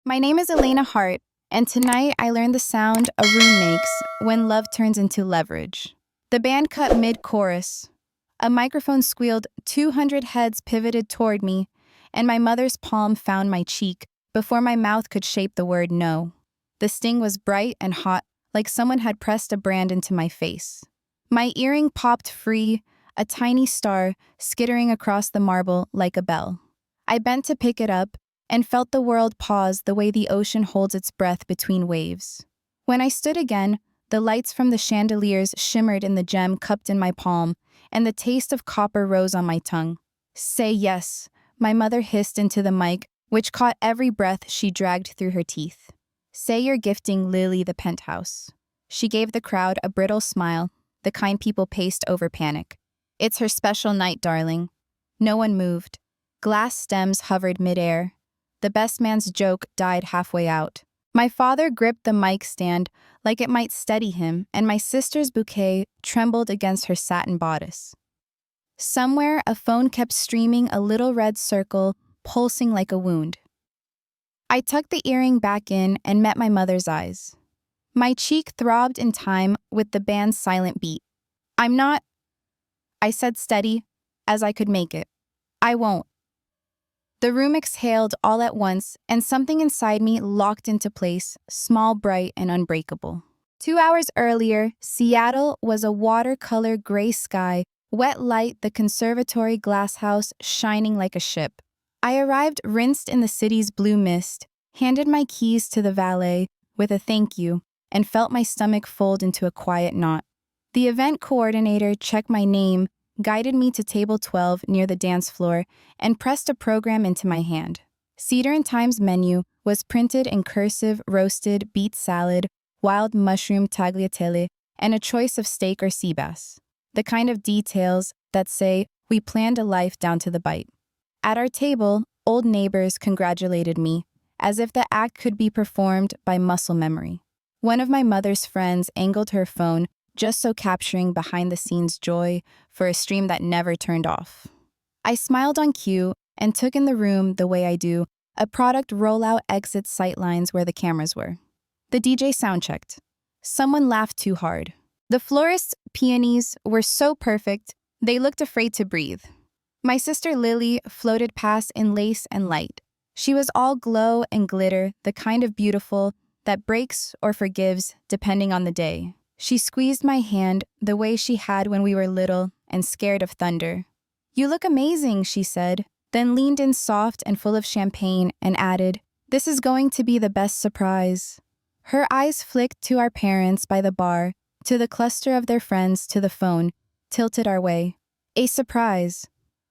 My name is Elena Hart, and tonight I learned the sound a room makes when love turns into leverage. The band cut mid-chorus. A microphone squealed, 200 heads pivoted toward me, and my mother's palm found my cheek before my mouth could shape the word no. The sting was bright and hot, like someone had pressed a brand into my face. My earring popped free, a tiny star skittering across the marble like a bell. I bent to pick it up and felt the world pause the way the ocean holds its breath between waves. When I stood again, the lights from the chandeliers shimmered in the gem cupped in my palm, and the taste of copper rose on my tongue. "Say yes," my mother hissed into the mic, which caught every breath she dragged through her teeth. "Say you're gifting Lily the penthouse." She gave the crowd a brittle smile, the kind people paced over panic. "It's her special night, darling." No one moved. Glass stems hovered midair. The best man's joke died halfway out. My father gripped the mic stand like it might steady him, and my sister's bouquet trembled against her satin bodice. Somewhere, a phone kept streaming a little red circle, pulsing like a wound. I tucked the earring back in and met my mother's eyes. My cheek throbbed in time with the band's silent beat. "I'm not," I said steady as I could make it. "I won't." The room exhaled all at once, and something inside me locked into place, small, bright, and unbreakable. 2 hours earlier, Seattle was a watercolor gray sky, wet light, the conservatory glasshouse shining like a ship. I arrived rinsed in the city's blue mist, handed my keys to the valet with a thank you, and felt my stomach fold into a quiet knot. The event coordinator checked my name, guided me to table 12 near the dance floor, and pressed a program into my hand. Cedar and Thyme's menu was printed in cursive roasted beet salad, wild mushroom tagliatelle, and a choice of steak or sea bass. The kind of details that say, we planned a life down to the bite. At our table, old neighbors congratulated me, as if the act could be performed by muscle memory. One of my mother's friends angled her phone just so capturing behind-the-scenes joy for a stream that never turned off. I smiled on cue and took in the room the way I do, a product rollout exit sightlines where the cameras were. The DJ soundchecked. Someone laughed too hard. The florist's peonies were so perfect, they looked afraid to breathe. My sister Lily floated past in lace and light. She was all glow and glitter, the kind of beautiful that breaks or forgives depending on the day. She squeezed my hand the way she had when we were little and scared of thunder. "You look amazing," she said, then leaned in soft and full of champagne and added, "This is going to be the best surprise." Her eyes flicked to our parents by the bar, to the cluster of their friends, to the phone, tilted our way. "A surprise.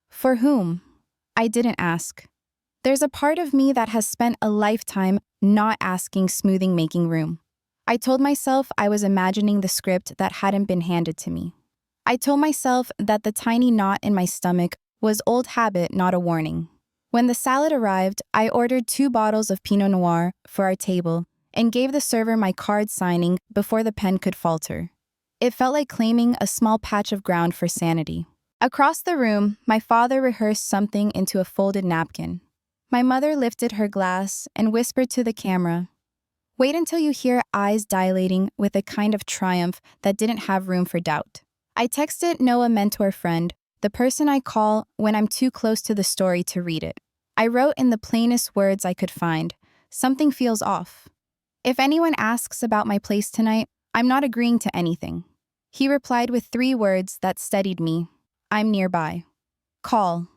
For whom?" I didn't ask. There's a part of me that has spent a lifetime not asking, smoothing making room. I told myself I was imagining the script that hadn't been handed to me. I told myself that the tiny knot in my stomach was old habit, not a warning. When the salad arrived, I ordered 2 bottles of Pinot Noir for our table and gave the server my card signing before the pen could falter. It felt like claiming a small patch of ground for sanity. Across the room, my father rehearsed something into a folded napkin. My mother lifted her glass and whispered to the camera, "Wait until you hear eyes dilating with a kind of triumph that didn't have room for doubt." I texted Noah mentor friend, the person I call when I'm too close to the story to read it. I wrote in the plainest words I could find, "Something feels off. If anyone asks about my place tonight, I'm not agreeing to anything." He replied with 3 words that steadied me, "I'm nearby." Call.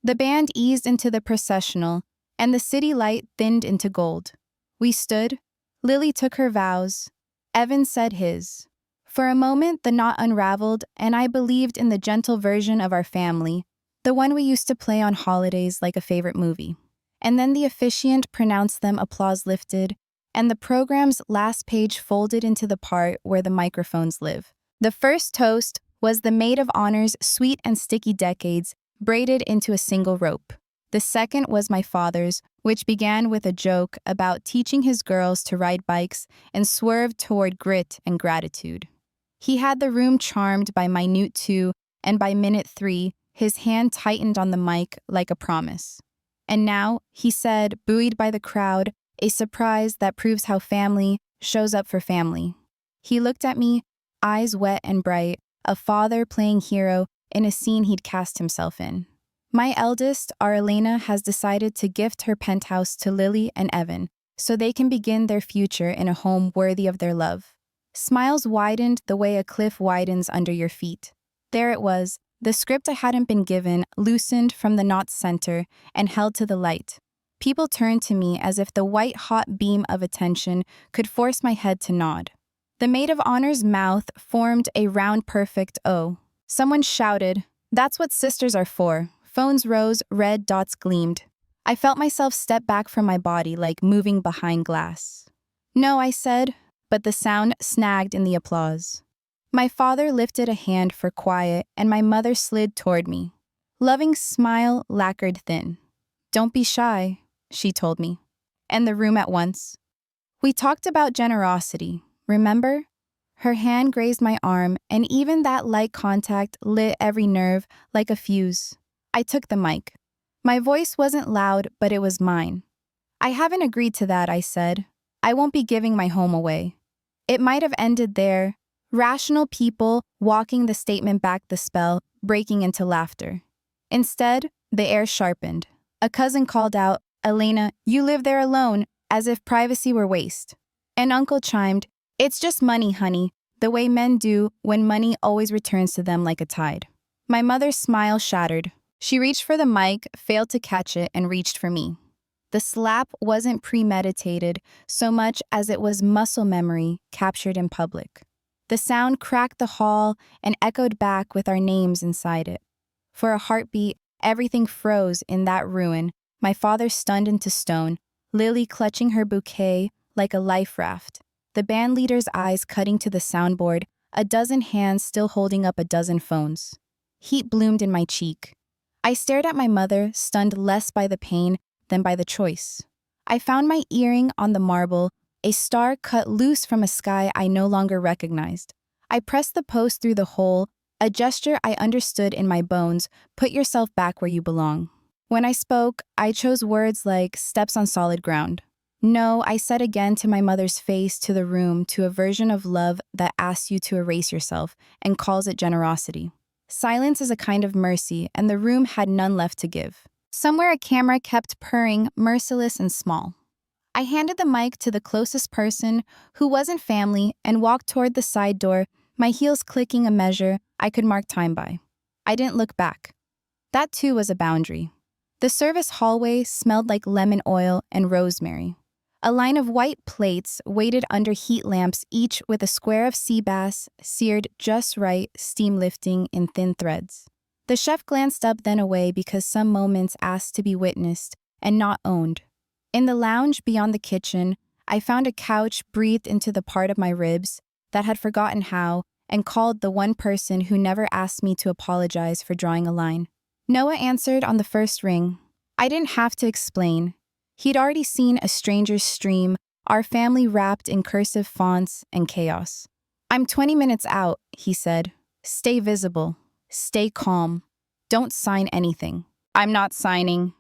The band eased into the processional, and the city light thinned into gold. We stood. Lily took her vows. Evan said his. For a moment, the knot unraveled, and I believed in the gentle version of our family, the one we used to play on holidays like a favorite movie. And then the officiant pronounced them, applause lifted, and the program's last page folded into the part where the microphones live. The first toast was the maid of honor's sweet and sticky decades braided into a single rope. The second was my father's, which began with a joke about teaching his girls to ride bikes and swerved toward grit and gratitude. He had the room charmed by minute 2, and by minute 3, his hand tightened on the mic like a promise. And now, he said, buoyed by the crowd, a surprise that proves how family shows up for family. He looked at me, eyes wet and bright, a father playing hero in a scene he'd cast himself in. My eldest, our Elena, has decided to gift her penthouse to Lily and Evan so they can begin their future in a home worthy of their love. Smiles widened the way a cliff widens under your feet. There it was, the script I hadn't been given, loosened from the knot's center and held to the light. People turned to me as if the white-hot beam of attention could force my head to nod. The maid of honor's mouth formed a round perfect O. Someone shouted, "That's what sisters are for." Phones rose, red dots gleamed. I felt myself step back from my body like moving behind glass. "No," I said, but the sound snagged in the applause. My father lifted a hand for quiet, and my mother slid toward me. Loving smile lacquered thin. "Don't be shy," she told me. And the room at once. We talked about generosity, remember? Her hand grazed my arm, and even that light contact lit every nerve like a fuse. I took the mic. My voice wasn't loud, but it was mine. "I haven't agreed to that," I said. "I won't be giving my home away." It might have ended there. Rational people walking the statement back the spell, breaking into laughter. Instead, the air sharpened. A cousin called out, "Elena, you live there alone," as if privacy were waste. An uncle chimed, "It's just money, honey," the way men do when money always returns to them like a tide. My mother's smile shattered. She reached for the mic, failed to catch it, and reached for me. The slap wasn't premeditated so much as it was muscle memory captured in public. The sound cracked the hall and echoed back with our names inside it. For a heartbeat, everything froze in that ruin, my father stunned into stone, Lily clutching her bouquet like a life raft, the band leader's eyes cutting to the soundboard, a dozen hands still holding up a dozen phones. Heat bloomed in my cheek. I stared at my mother, stunned less by the pain than by the choice. I found my earring on the marble, a star cut loose from a sky I no longer recognized. I pressed the post through the hole, a gesture I understood in my bones, "Put yourself back where you belong." When I spoke, I chose words like steps on solid ground. "No," I said again to my mother's face, to the room, to a version of love that asks you to erase yourself and calls it generosity. Silence is a kind of mercy, and the room had none left to give. Somewhere a camera kept purring, merciless and small. I handed the mic to the closest person, who wasn't family, and walked toward the side door, my heels clicking a measure I could mark time by. I didn't look back. That too was a boundary. The service hallway smelled like lemon oil and rosemary. A line of white plates waited under heat lamps, each with a square of sea bass, seared just right, steam lifting in thin threads. The chef glanced up then away because some moments asked to be witnessed and not owned. In the lounge beyond the kitchen, I found a couch breathed into the part of my ribs that had forgotten how and called the one person who never asked me to apologize for drawing a line. Noah answered on the first ring. I didn't have to explain. He'd already seen a stranger's stream, our family wrapped in cursive fonts and chaos. "I'm 20 minutes out," he said. "Stay visible. Stay calm. Don't sign anything." "I'm not signing,"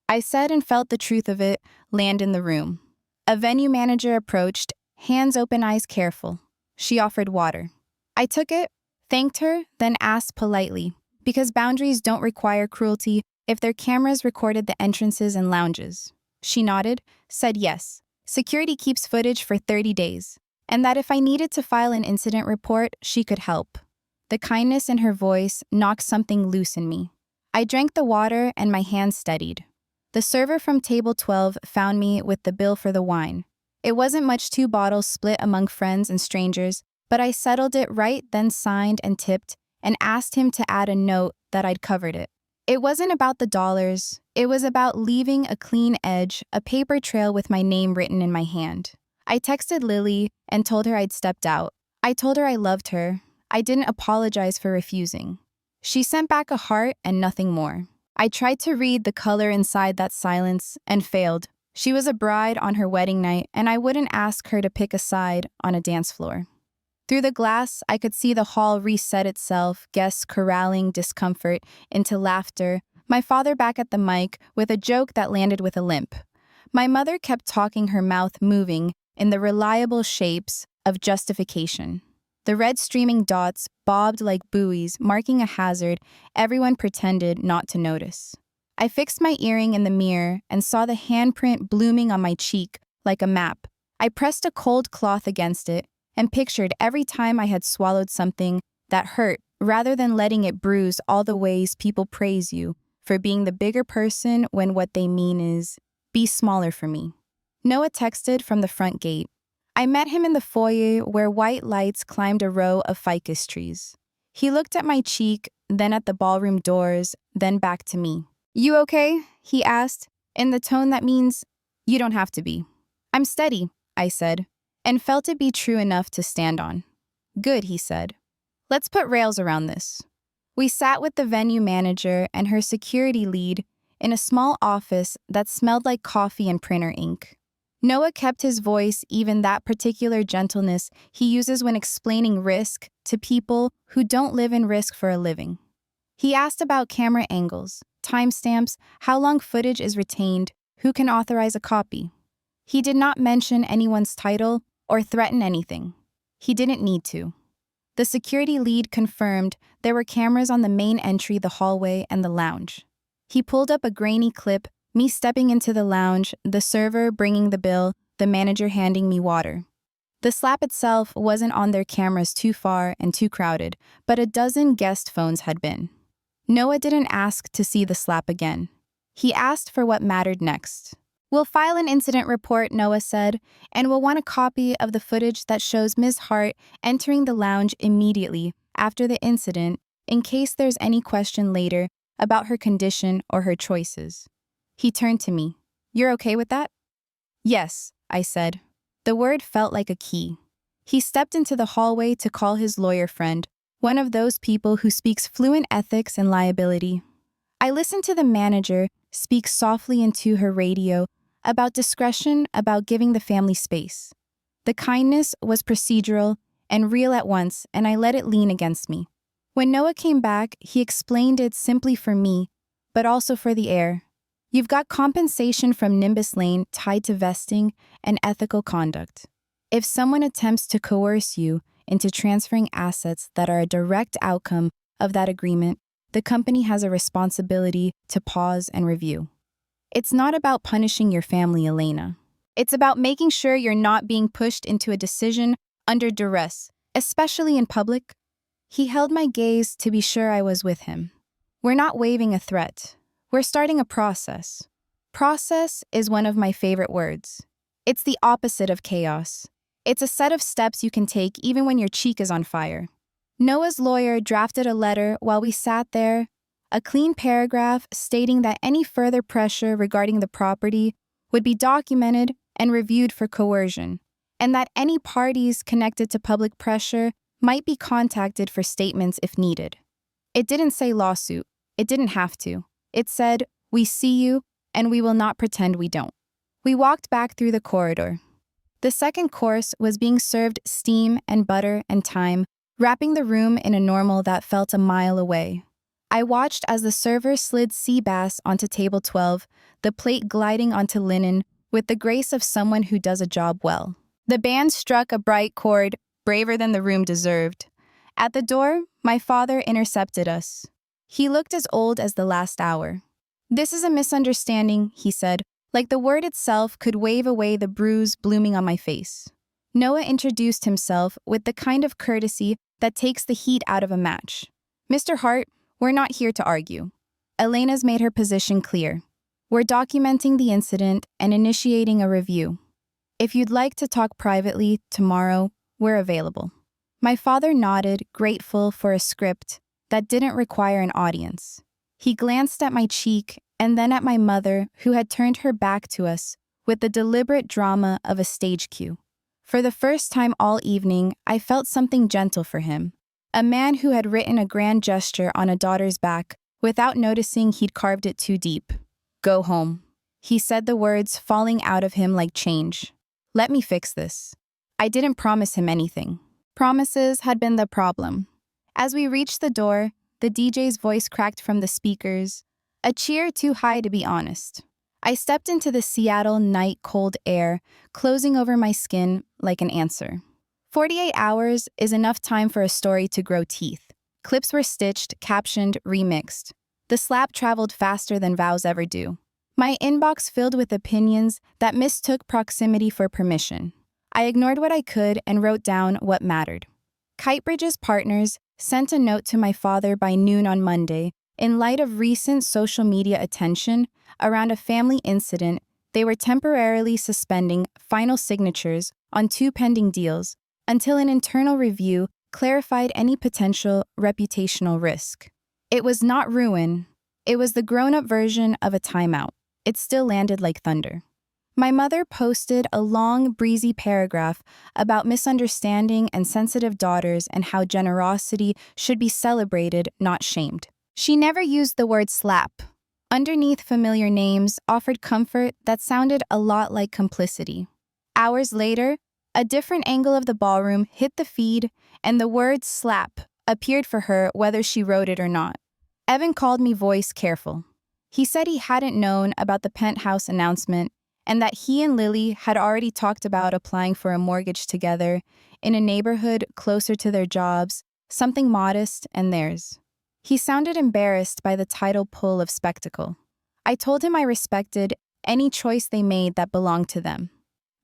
I said, and felt the truth of it land in the room. A venue manager approached, hands open, eyes careful. She offered water. I took it, thanked her, then asked politely, because boundaries don't require cruelty, if their cameras recorded the entrances and lounges. She nodded, said yes. Security keeps footage for 30 days, and that if I needed to file an incident report, she could help. The kindness in her voice knocked something loose in me. I drank the water and my hand steadied. The server from table 12 found me with the bill for the wine. It wasn't much, 2 bottles split among friends and strangers, but I settled it right, then signed and tipped, and asked him to add a note that I'd covered it. It wasn't about the dollars. It was about leaving a clean edge, a paper trail with my name written in my hand. I texted Lily and told her I'd stepped out. I told her I loved her. I didn't apologize for refusing. She sent back a heart and nothing more. I tried to read the color inside that silence and failed. She was a bride on her wedding night, and I wouldn't ask her to pick a side on a dance floor. Through the glass, I could see the hall reset itself, guests corralling discomfort into laughter, my father back at the mic with a joke that landed with a limp. My mother kept talking, her mouth moving in the reliable shapes of justification. The red streaming dots bobbed like buoys, marking a hazard everyone pretended not to notice. I fixed my earring in the mirror and saw the handprint blooming on my cheek like a map. I pressed a cold cloth against it and pictured every time I had swallowed something that hurt rather than letting it bruise all the ways people praise you for being the bigger person when what they mean is, be smaller for me. Noah texted from the front gate. I met him in the foyer where white lights climbed a row of ficus trees. He looked at my cheek, then at the ballroom doors, then back to me. "You okay?" he asked, in the tone that means, "You don't have to be." "I'm steady," I said, and felt it be true enough to stand on. "Good," he said. "Let's put rails around this." We sat with the venue manager and her security lead in a small office that smelled like coffee and printer ink. Noah kept his voice, even that particular gentleness he uses when explaining risk to people who don't live in risk for a living. He asked about camera angles, timestamps, how long footage is retained, who can authorize a copy. He did not mention anyone's title or threaten anything. He didn't need to. The security lead confirmed there were cameras on the main entry, the hallway, and the lounge. He pulled up a grainy clip, me stepping into the lounge, the server bringing the bill, the manager handing me water. The slap itself wasn't on their cameras, too far and too crowded, but a dozen guest phones had been. Noah didn't ask to see the slap again. He asked for what mattered next. "We'll file an incident report," Noah said, "and we'll want a copy of the footage that shows Ms. Hart entering the lounge immediately after the incident in case there's any question later about her condition or her choices." He turned to me. "You're okay with that?" "Yes," I said. The word felt like a key. He stepped into the hallway to call his lawyer friend, one of those people who speaks fluent ethics and liability. I listened to the manager speak softly into her radio about discretion, about giving the family space. The kindness was procedural and real at once, and I let it lean against me. When Noah came back, he explained it simply for me, but also for the air. "You've got compensation from Nimbus Lane tied to vesting and ethical conduct. If someone attempts to coerce you into transferring assets that are a direct outcome of that agreement, the company has a responsibility to pause and review. It's not about punishing your family, Elena. It's about making sure you're not being pushed into a decision under duress, especially in public." He held my gaze to be sure I was with him. "We're not waving a threat. We're starting a process." Process is one of my favorite words. It's the opposite of chaos. It's a set of steps you can take even when your cheek is on fire. Noah's lawyer drafted a letter while we sat there, a clean paragraph stating that any further pressure regarding the property would be documented and reviewed for coercion, and that any parties connected to public pressure might be contacted for statements if needed. It didn't say lawsuit. It didn't have to. It said, "We see you, and we will not pretend we don't." We walked back through the corridor. The second course was being served steam and butter and thyme, wrapping the room in a normal that felt a mile away. I watched as the server slid sea bass onto table 12, the plate gliding onto linen with the grace of someone who does a job well. The band struck a bright chord, braver than the room deserved. At the door, my father intercepted us. He looked as old as the last hour. "This is a misunderstanding," he said, like the word itself could wave away the bruise blooming on my face. Noah introduced himself with the kind of courtesy that takes the heat out of a match. "Mr. Hart, we're not here to argue." Elena's made her position clear. "We're documenting the incident and initiating a review. If you'd like to talk privately tomorrow, we're available." My father nodded, grateful for a script that didn't require an audience. He glanced at my cheek and then at my mother, who had turned her back to us with the deliberate drama of a stage cue. For the first time all evening, I felt something gentle for him, a man who had written a grand gesture on a daughter's back without noticing he'd carved it too deep. "Go home." He said the words falling out of him like change. "Let me fix this." I didn't promise him anything. Promises had been the problem. As we reached the door, the DJ's voice cracked from the speakers, a cheer too high to be honest. I stepped into the Seattle night cold air, closing over my skin like an answer. 48 hours is enough time for a story to grow teeth. Clips were stitched, captioned, remixed. The slap traveled faster than vows ever do. My inbox filled with opinions that mistook proximity for permission. I ignored what I could and wrote down what mattered. Kitebridge's partners sent a note to my father by noon on Monday. In light of recent social media attention around a family incident, they were temporarily suspending final signatures on 2 pending deals until an internal review clarified any potential reputational risk. It was not ruin. It was the grown-up version of a timeout. It still landed like thunder. My mother posted a long, breezy paragraph about misunderstanding and sensitive daughters and how generosity should be celebrated, not shamed. She never used the word slap. Underneath familiar names offered comfort that sounded a lot like complicity. Hours later, a different angle of the ballroom hit the feed, and the word slap appeared for her whether she wrote it or not. Evan called me voice careful. He said he hadn't known about the penthouse announcement and that he and Lily had already talked about applying for a mortgage together in a neighborhood closer to their jobs, something modest and theirs. He sounded embarrassed by the tidal pull of spectacle. I told him I respected any choice they made that belonged to them.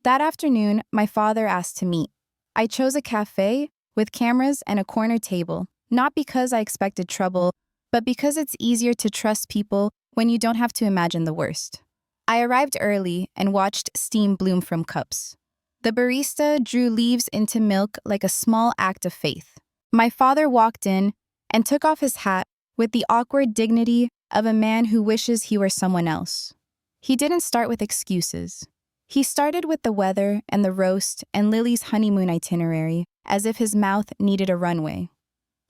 That afternoon, my father asked to meet. I chose a cafe with cameras and a corner table, not because I expected trouble, but because it's easier to trust people when you don't have to imagine the worst. I arrived early and watched steam bloom from cups. The barista drew leaves into milk like a small act of faith. My father walked in and took off his hat with the awkward dignity of a man who wishes he were someone else. He didn't start with excuses. He started with the weather and the roast and Lily's honeymoon itinerary, as if his mouth needed a runway.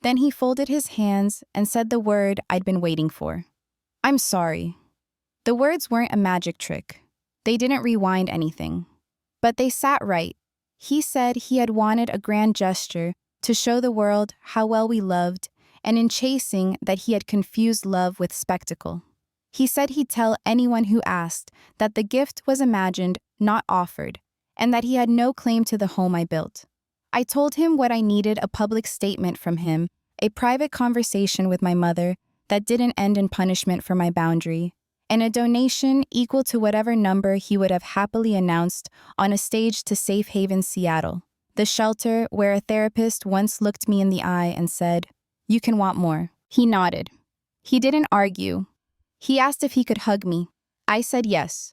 Then he folded his hands and said the word I'd been waiting for. I'm sorry. The words weren't a magic trick. They didn't rewind anything. But they sat right. He said he had wanted a grand gesture to show the world how well we loved, and in chasing that he had confused love with spectacle. He said he'd tell anyone who asked that the gift was imagined, not offered, and that he had no claim to the home I built. I told him what I needed: a public statement from him, a private conversation with my mother that didn't end in punishment for my boundary, and a donation equal to whatever number he would have happily announced on a stage to Safe Haven, Seattle, the shelter where a therapist once looked me in the eye and said, "You can want more." He nodded. He didn't argue. He asked if he could hug me. I said yes.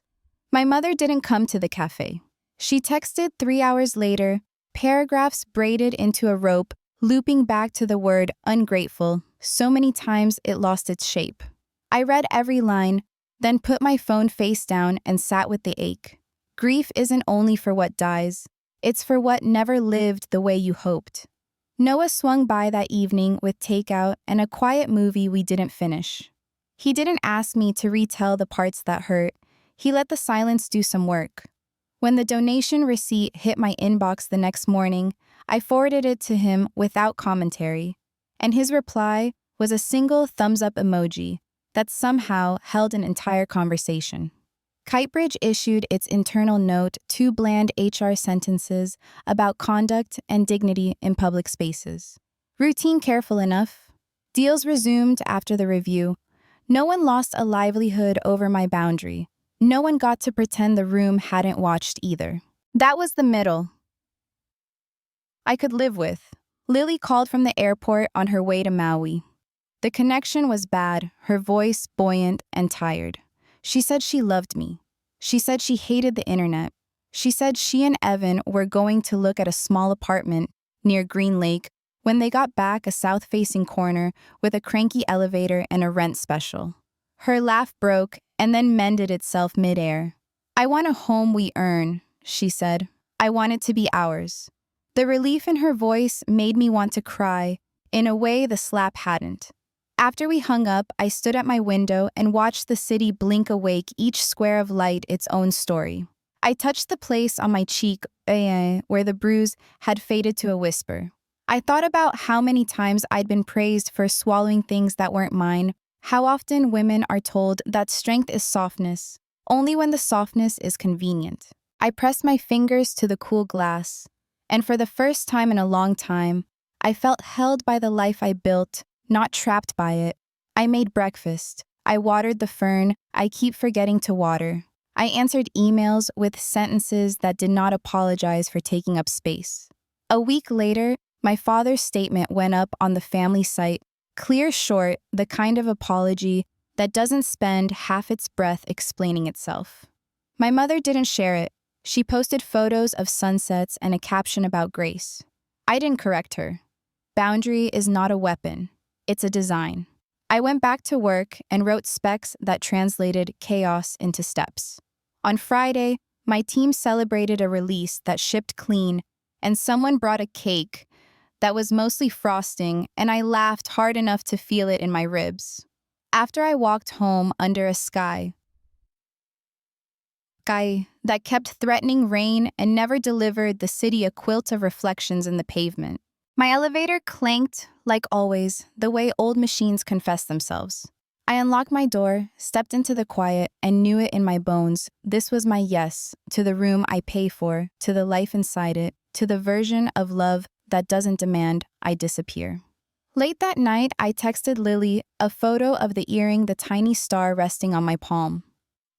My mother didn't come to the cafe. She texted 3 hours later, paragraphs braided into a rope, looping back to the word ungrateful so many times it lost its shape. I read every line, then put my phone face down and sat with the ache. Grief isn't only for what dies. It's for what never lived the way you hoped. Noah swung by that evening with takeout and a quiet movie we didn't finish. He didn't ask me to retell the parts that hurt. He let the silence do some work. When the donation receipt hit my inbox the next morning, I forwarded it to him without commentary, and his reply was a single thumbs-up emoji that somehow held an entire conversation. Kitebridge issued its internal note, 2 bland HR sentences about conduct and dignity in public spaces. Routine careful enough. Deals resumed after the review. No one lost a livelihood over my boundary. No one got to pretend the room hadn't watched either. That was the middle I could live with. Lily called from the airport on her way to Maui. The connection was bad, her voice buoyant and tired. She said she loved me. She said she hated the internet. She said she and Evan were going to look at a small apartment near Green Lake when they got back, a south-facing corner with a cranky elevator and a rent special. Her laugh broke and then mended itself midair. I want a home we earn, she said. I want it to be ours. The relief in her voice made me want to cry, in a way the slap hadn't. After we hung up, I stood at my window and watched the city blink awake, each square of light its own story. I touched the place on my cheek where the bruise had faded to a whisper. I thought about how many times I'd been praised for swallowing things that weren't mine, how often women are told that strength is softness, only when the softness is convenient. I pressed my fingers to the cool glass, and for the first time in a long time, I felt held by the life I built, not trapped by it. I made breakfast. I watered the fern I keep forgetting to water. I answered emails with sentences that did not apologize for taking up space. A week later, my father's statement went up on the family site, clear, short, the kind of apology that doesn't spend half its breath explaining itself. My mother didn't share it. She posted photos of sunsets and a caption about grace. I didn't correct her. Boundary is not a weapon. It's a design. I went back to work and wrote specs that translated chaos into steps. On Friday, my team celebrated a release that shipped clean, and someone brought a cake that was mostly frosting, and I laughed hard enough to feel it in my ribs. After I walked home under a sky that kept threatening rain and never delivered the city a quilt of reflections in the pavement. My elevator clanked, like always, the way old machines confess themselves. I unlocked my door, stepped into the quiet, and knew it in my bones. This was my yes to the room I pay for, to the life inside it, to the version of love that doesn't demand I disappear. Late that night, I texted Lily a photo of the earring, the tiny star resting on my palm.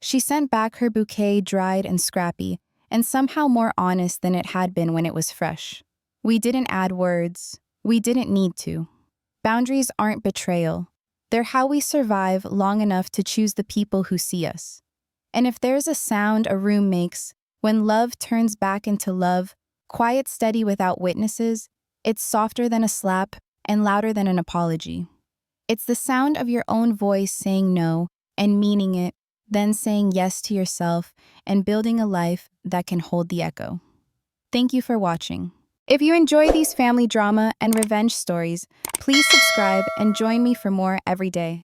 She sent back her bouquet, dried and scrappy, and somehow more honest than it had been when it was fresh. We didn't add words. We didn't need to. Boundaries aren't betrayal. They're how we survive long enough to choose the people who see us. And if there's a sound a room makes when love turns back into love, quiet, steady, without witnesses, it's softer than a slap and louder than an apology. It's the sound of your own voice saying no and meaning it, then saying yes to yourself and building a life that can hold the echo. Thank you for watching. If you enjoy these family drama and revenge stories, please subscribe and join me for more every day.